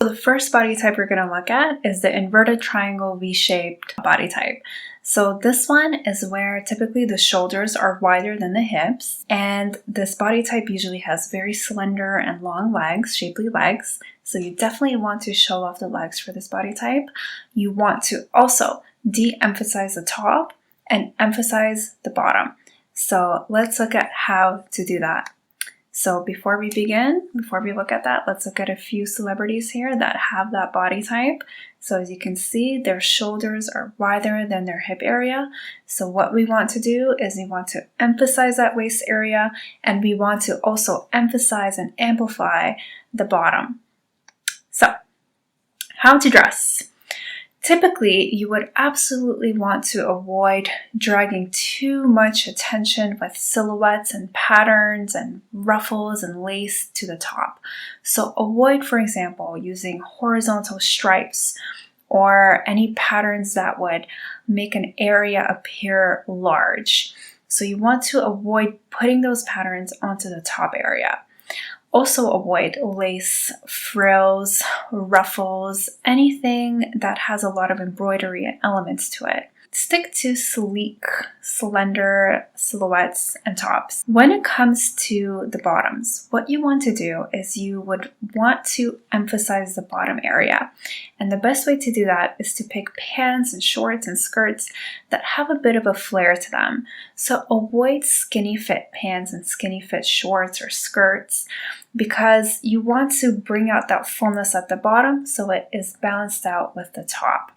So the first body type we're going to look at is the inverted triangle V-shaped body type. So this one is where typically the shoulders are wider than the hips, and this body type usually has very slender and long legs, shapely legs. So you definitely want to show off the legs for this body type. You want to also de-emphasize the top and emphasize the bottom. So let's look at how to do that. So before we look at that, let's look at a few celebrities here that have that body type. So as you can see, their shoulders are wider than their hip area. So what we want to do is we want to emphasize that waist area, and we want to also emphasize and amplify the bottom. So how to dress. Typically, you would absolutely want to avoid dragging too much attention with silhouettes and patterns and ruffles and lace to the top. So avoid, for example, using horizontal stripes or any patterns that would make an area appear large. So you want to avoid putting those patterns onto the top area. Also avoid lace, frills, ruffles, anything that has a lot of embroidery and elements to it. Stick to sleek, slender silhouettes and tops. When it comes to the bottoms, what you want to do is you would want to emphasize the bottom area. And the best way to do that is to pick pants and shorts and skirts that have a bit of a flare to them. So avoid skinny fit pants and skinny fit shorts or skirts, because you want to bring out that fullness at the bottom so it is balanced out with the top.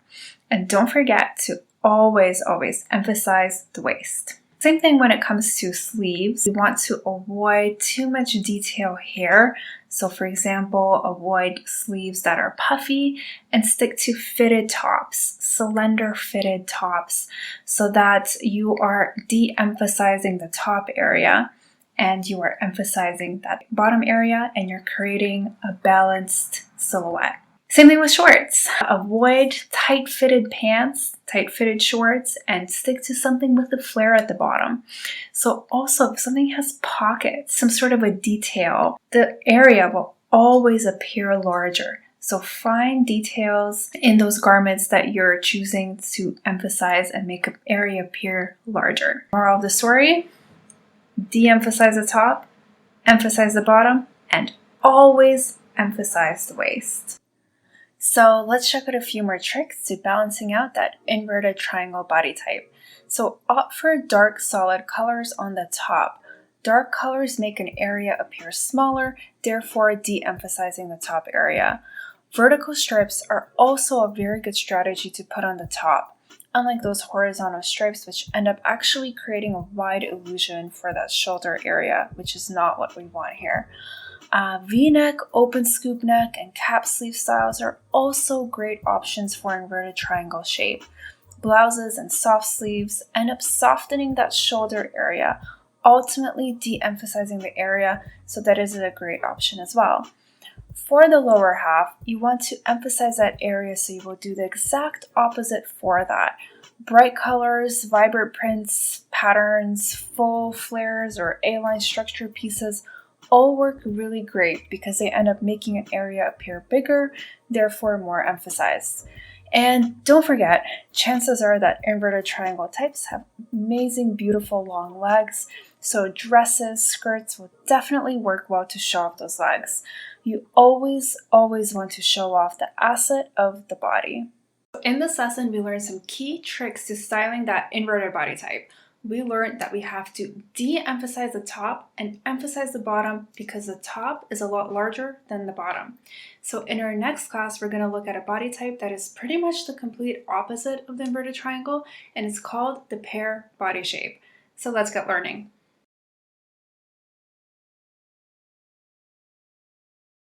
And don't forget to always emphasize the waist. Same thing when it comes to sleeves. You want to avoid too much detail here. So for example, avoid sleeves that are puffy and stick to fitted tops, slender fitted tops, so that you are de-emphasizing the top area and you are emphasizing that bottom area, and you're creating a balanced silhouette. Same thing with shorts. Avoid tight-fitted pants, tight-fitted shorts, and stick to something with a flare at the bottom. So also, if something has pockets, some sort of a detail, the area will always appear larger. So find details in those garments that you're choosing to emphasize and make an area appear larger. Moral of the story: de-emphasize the top, emphasize the bottom, and always emphasize the waist. So let's check out a few more tricks to balancing out that inverted triangle body type. So opt for dark solid colors on the top. Dark colors make an area appear smaller, therefore de-emphasizing the top area. Vertical stripes are also a very good strategy to put on the top, unlike those horizontal stripes, which end up actually creating a wide illusion for that shoulder area, which is not what we want here. V-neck, open scoop neck, and cap sleeve styles are also great options for inverted triangle shape. Blouses and soft sleeves end up softening that shoulder area, ultimately de-emphasizing the area, so that is a great option as well. For the lower half, you want to emphasize that area, so you will do the exact opposite for that. Bright colors, vibrant prints, patterns, full flares, or A-line structure pieces all work really great because they end up making an area appear bigger, therefore more emphasized. And don't forget, chances are that inverted triangle types have amazing, beautiful long legs, so dresses, skirts will definitely work well to show off those legs. You always want to show off the asset of the body. In this lesson, we learned some key tricks to styling that inverted body type. We learned that we have to de-emphasize the top and emphasize the bottom because the top is a lot larger than the bottom. So in our next class, we're going to look at a body type that is pretty much the complete opposite of the inverted triangle, and it's called the pear body shape. So let's get learning.